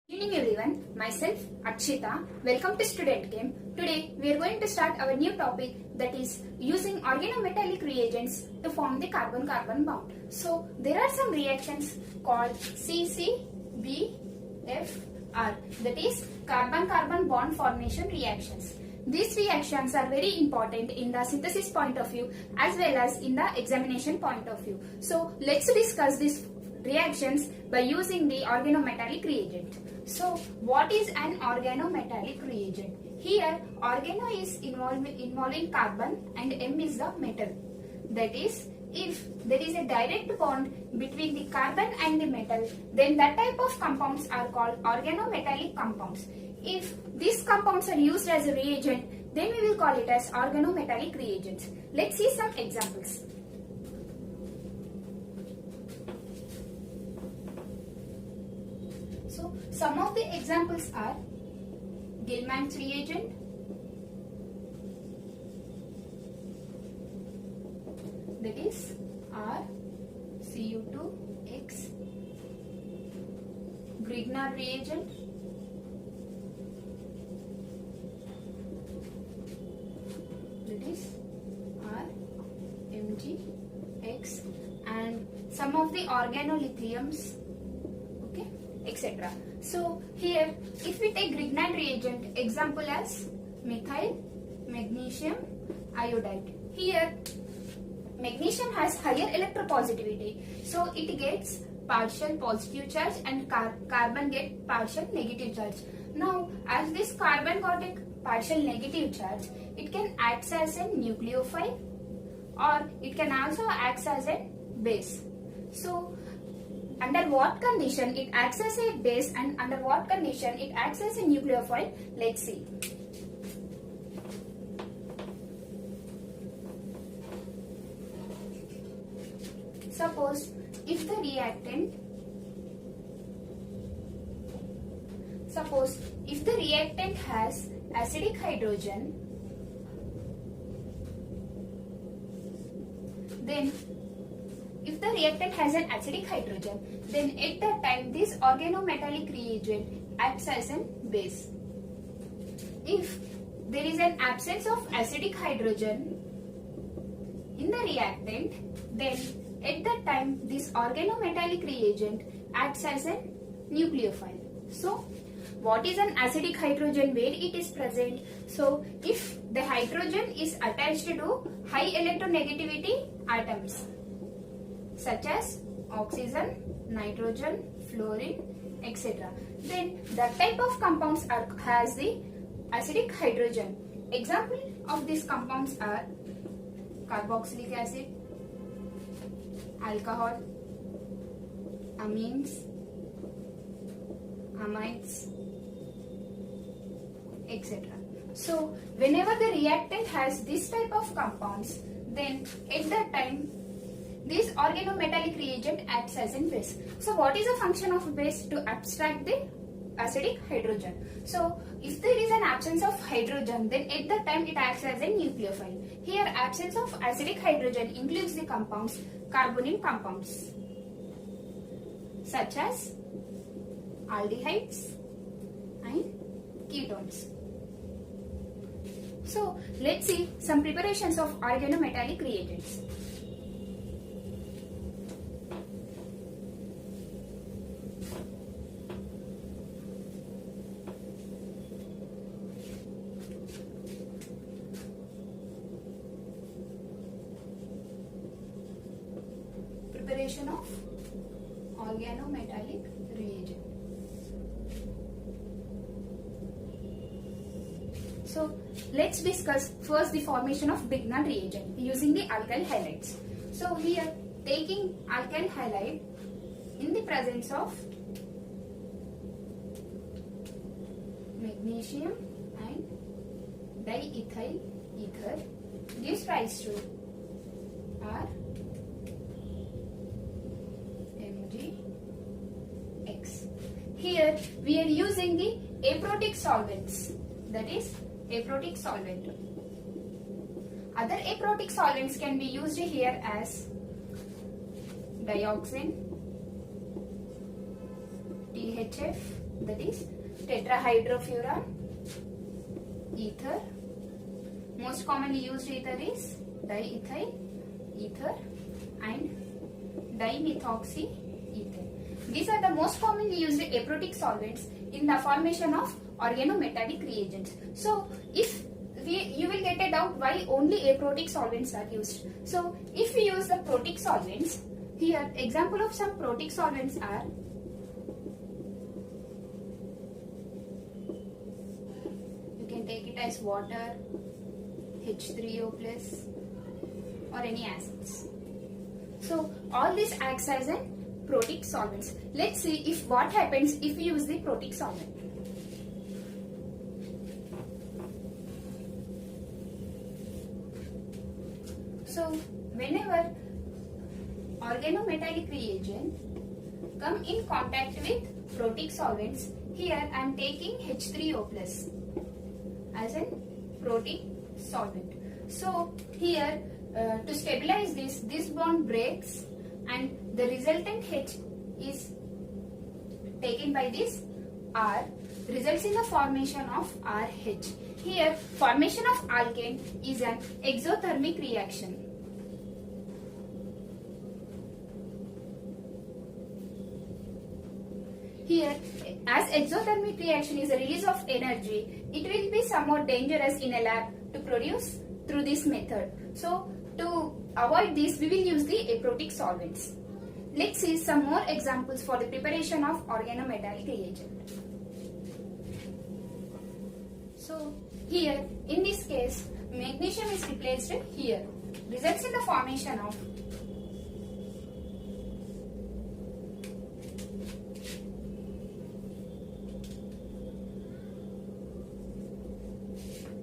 Good evening everyone, myself Akshita. Welcome to Student Game. Today we are going to start our new topic, that is using organometallic reagents to form the carbon-carbon bond. So there are some reactions called CCBFR, that is carbon-carbon bond formation reactions. These reactions are very important in the synthesis point of view as well as in the examination point of view. So let's discuss these reactions by using the organometallic reagent. So what is an organometallic reagent? Here organo is involving carbon and M is the metal. That is, if there is a direct bond between the carbon and the metal, then that type of compounds are called organometallic compounds. If these compounds are used as a reagent, then we will call it as organometallic reagents. Let's see some examples. So some of the examples are Gilman's reagent, that is RCU2X, Grignard reagent, that is RMgX, and some of the organolithiums, etc. So here if we take Grignard reagent, example as methyl magnesium iodide. Here magnesium has higher electropositivity, so it gets partial positive charge and carbon get partial negative charge. Now as this carbon got a partial negative charge, it can act as a nucleophile or it can also act as a base. So under what condition it acts as a base and under what condition it acts as a nucleophile? Let's see. Suppose if the reactant has acidic hydrogen, then if the reactant has an acidic hydrogen, then at that time this organometallic reagent acts as a base. If there is an absence of acidic hydrogen in the reactant, then at that time this organometallic reagent acts as a nucleophile. So what is an acidic hydrogen, where it is present? So if the hydrogen is attached to high electronegativity atoms such as oxygen, nitrogen, fluorine, etc., then that type of compounds has the acidic hydrogen. Example of these compounds are carboxylic acid, alcohol, amines, amides, etc. So whenever the reactant has this type of compounds, then at that time this organometallic reagent acts as a base. So what is the function of base? To abstract the acidic hydrogen. So if there is an absence of hydrogen, then at that time it acts as a nucleophile. Here absence of acidic hydrogen includes the compounds, carbonyl compounds such as aldehydes and ketones. So let's see some preparations of organometallic reagents. Preparation of organometallic reagent. So let's discuss first the formation of Grignard reagent using the alkyl halides. So here taking alkyl halide in the presence of magnesium and diethyl ether gives rise to RMgX. Here we are using the aprotic solvents, that is aprotic solvent. Other aprotic solvents can be used here as dioxin, THF, that is tetrahydrofuran, ether. Most commonly used ether is diethyl ether and dimethoxy ether. These are the most commonly used aprotic solvents in the formation of organometallic reagents. So if you will get a doubt why only aprotic solvents are used. So if we use the protic solvents, here example of some protic solvents are you can take it as water, H3O plus or any acids. So all this acts as a protic solvents. Let's see if what happens if we use the protic solvent. So whenever organometallic reagent come in contact with protic solvents, here I am taking H3O plus as a protic solvent. So here to stabilize this bond breaks and the resultant H is taken by this R, results in the formation of RH. Here formation of alkane is an exothermic reaction. Here, as exothermic reaction is a release of energy, it will be somewhat dangerous in a lab to produce through this method. So, to avoid this, we will use the aprotic solvents. Let's see some more examples for the preparation of organometallic reagent. So, here, in this case, magnesium is replaced here, results in the formation of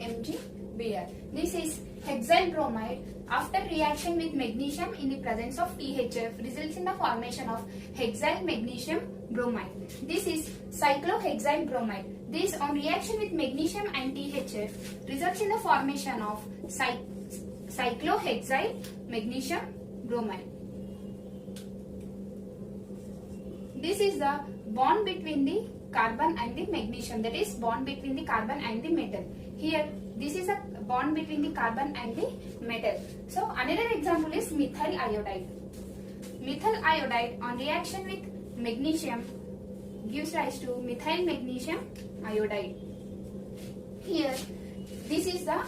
MgBr. This is hexyl bromide. After reaction with magnesium in the presence of THF results in the formation of hexyl magnesium bromide. This is cyclohexyl bromide. This on reaction with magnesium and THF results in the formation of cyclohexyl magnesium bromide. This is the bond between the carbon and the magnesium, that is bond between the carbon and the metal. Here this is a bond between the carbon and the metal. So another example is methyl iodide. Methyl iodide on reaction with magnesium gives rise to methyl magnesium iodide. Here this is the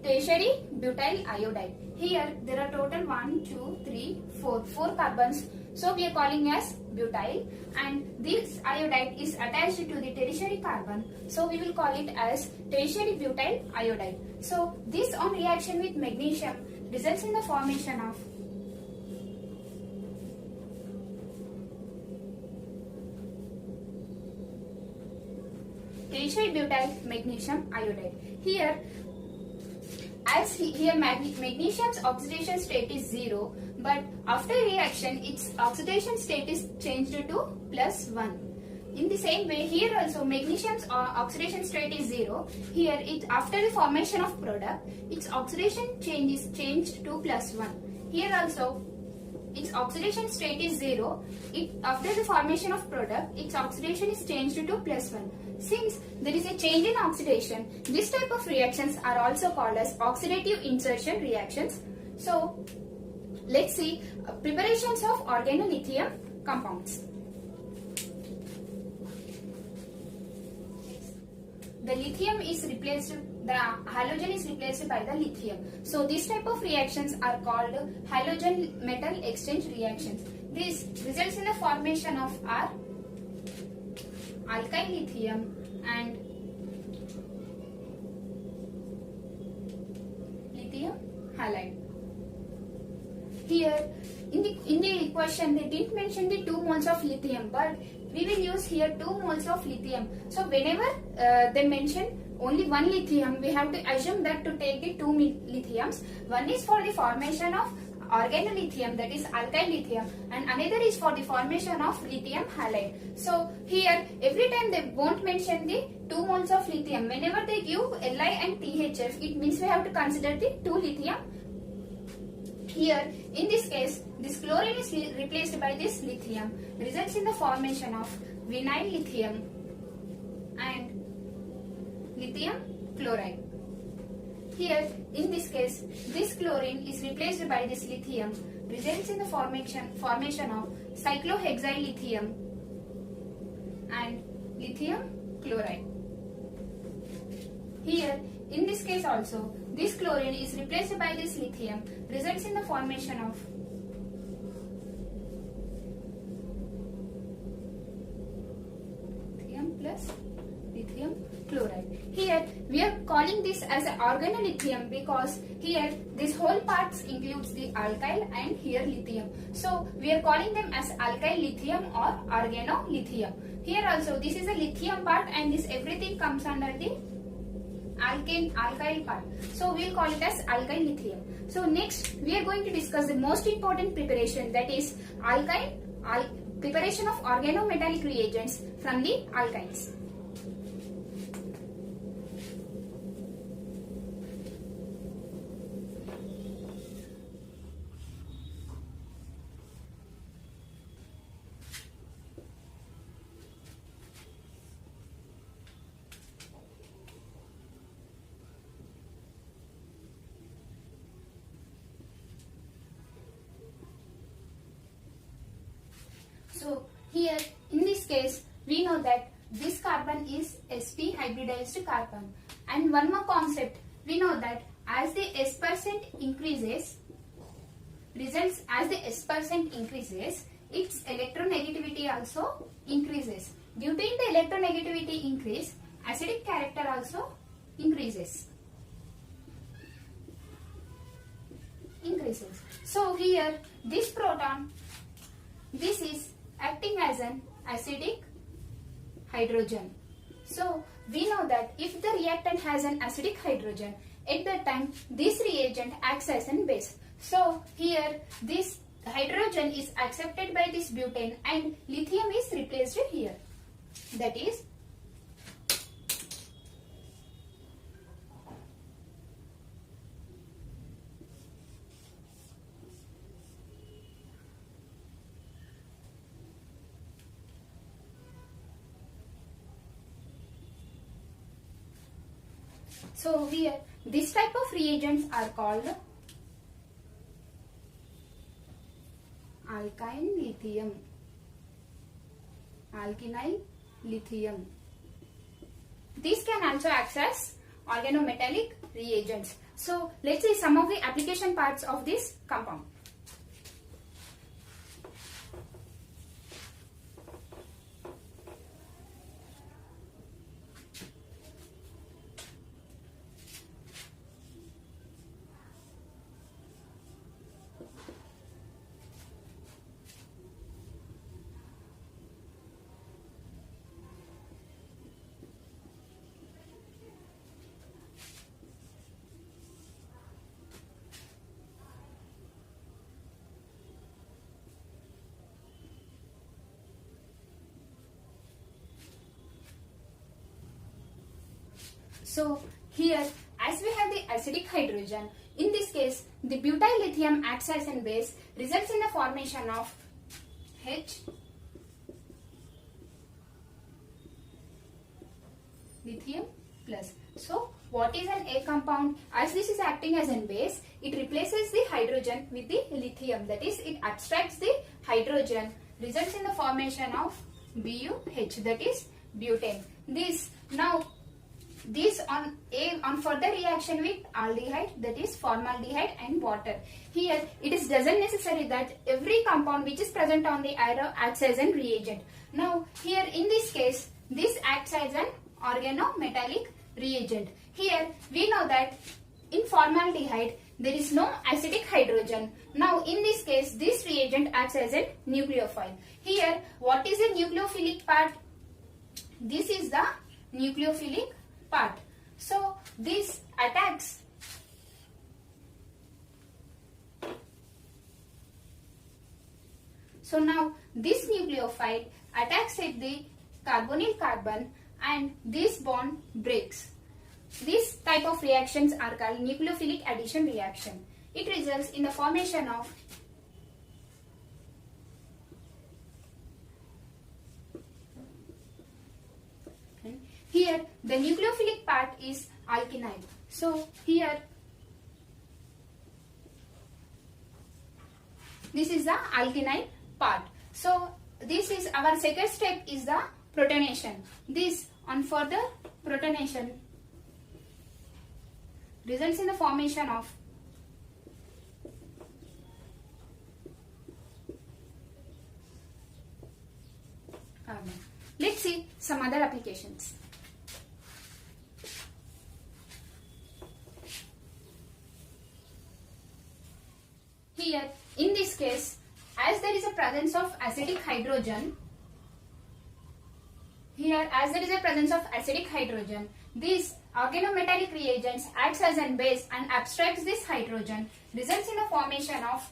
tertiary butyl iodide. Here there are total 1, 2, 3, 4 carbons. So we are calling as butyl, and this iodide is attached to the tertiary carbon. So we will call it as tertiary butyl iodide. So this on reaction with magnesium results in the formation of tertiary butyl magnesium iodide. Here, as here magnesium's oxidation state is 0, but after reaction its oxidation state is changed to +1. In the same way, here also magnesium's oxidation state is 0. Here after the formation of product, its oxidation change is changed to +1. Here also its oxidation state is 0. After the formation of product, its oxidation is changed to +1. Since there is a change in oxidation, this type of reactions are also called as oxidative insertion reactions. So, let's see preparations of organolithium compounds. The lithium is replaced, the halogen is replaced by the lithium. So, this type of reactions are called halogen metal exchange reactions. This results in the formation of our alkyl lithium and lithium halide. Here in the question they didn't mention the 2 moles of lithium, but we will use here 2 moles of lithium. So whenever they mention only 1 lithium, we have to assume that to take the 2 lithiums. One is for the formation of organolithium, that is alkyl lithium, and another is for the formation of lithium halide. So here every time they won't mention the 2 moles of lithium. Whenever they give Li and THF, it means we have to consider the 2 lithium. Here in this case, this chlorine is replaced by this lithium, results in the formation of vinyl lithium lithium chloride. Here, in this case, this chlorine is replaced by this lithium, results in the formation of cyclohexyl lithium and lithium chloride. Here, in this case also, this chlorine is replaced by this lithium, results in the formation of lithium plus lithium chloride. Here we are calling this as a organolithium because here this whole parts includes the alkyl and here lithium. So we are calling them as alkyl lithium or organolithium. Here also this is a lithium part and this everything comes under the alkyl part. So we will call it as alkyl lithium. So next we are going to discuss the most important preparation, that is preparation of organometallic reagents from the alkynes. So here in this case we know that this carbon is sp hybridized carbon, and one more concept, we know that as the s percent increases, its electronegativity also increases. Due to the electronegativity increase, acidic character also increases. So here this proton, this is acting as an acidic hydrogen. So we know that if the reactant has an acidic hydrogen, at that time this reagent acts as an base. So here this hydrogen is accepted by this butane and lithium is replaced here. That is so here this type of reagents are called alkyl lithium. These can also act as organometallic reagents. So let's see some of the application parts of this compound. So here as we have the acidic hydrogen, in this case the butyl lithium acts as a base, results in the formation of H lithium plus. So what is an A compound? As this is acting as a base, it replaces the hydrogen with the lithium, that is it abstracts the hydrogen, results in the formation of BuH, that is butane. This on further reaction with aldehyde, that is formaldehyde and water. Here it is doesn't necessary that every compound which is present on the arrow acts as an reagent. Now here in this case this acts as an organometallic reagent. Here we know that in formaldehyde there is no acidic hydrogen. Now in this case this reagent acts as a nucleophile. Here what is the nucleophilic part? This is the nucleophilic part. So this attacks now this nucleophile attacks at the carbonyl carbon and this bond breaks. This type of reactions are called nucleophilic addition reaction. It results in the formation of Here the nucleophilic part is alkynyl. So here this is the alkynyl part. So this is our second step is the protonation. This on further protonation results in the formation of carbon. Let's see some other applications. Here in this case, as there is a presence of acidic hydrogen, these organometallic reagents acts as a base and abstracts this hydrogen, results in the formation of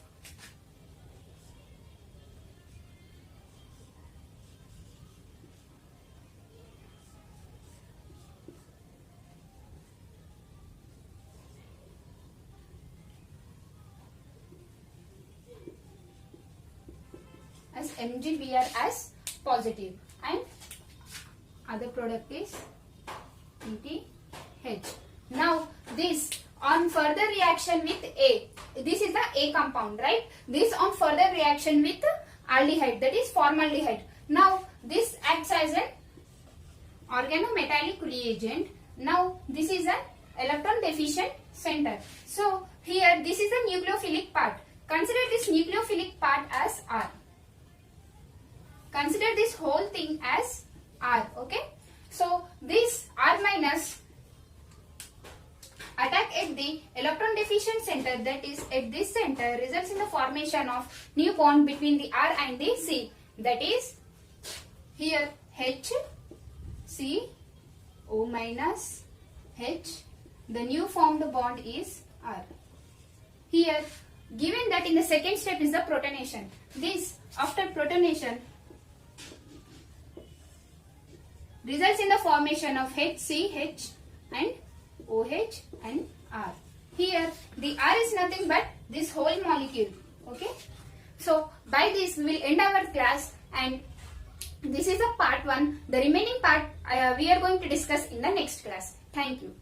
as MgBr as positive and other product is PTH. Now this on further reaction with A, this is the A compound, right? This on further reaction with aldehyde, that is formaldehyde. Now this acts as an organometallic reagent. Now this is an electron deficient center. So here this is the nucleophilic part. Consider this nucleophilic part as R. Consider this whole thing as R, okay? So this R minus attack at the electron deficient center, that is at this center, results in the formation of new bond between the R and the C, that is here H, C, O minus H, the new formed bond is R. Here given that in the second step is the protonation. This after protonation results in the formation of HCH and OH and R. Here the R is nothing but this whole molecule, okay? So by this we will end our class, and this is the part 1. The remaining part we are going to discuss in the next class. Thank you.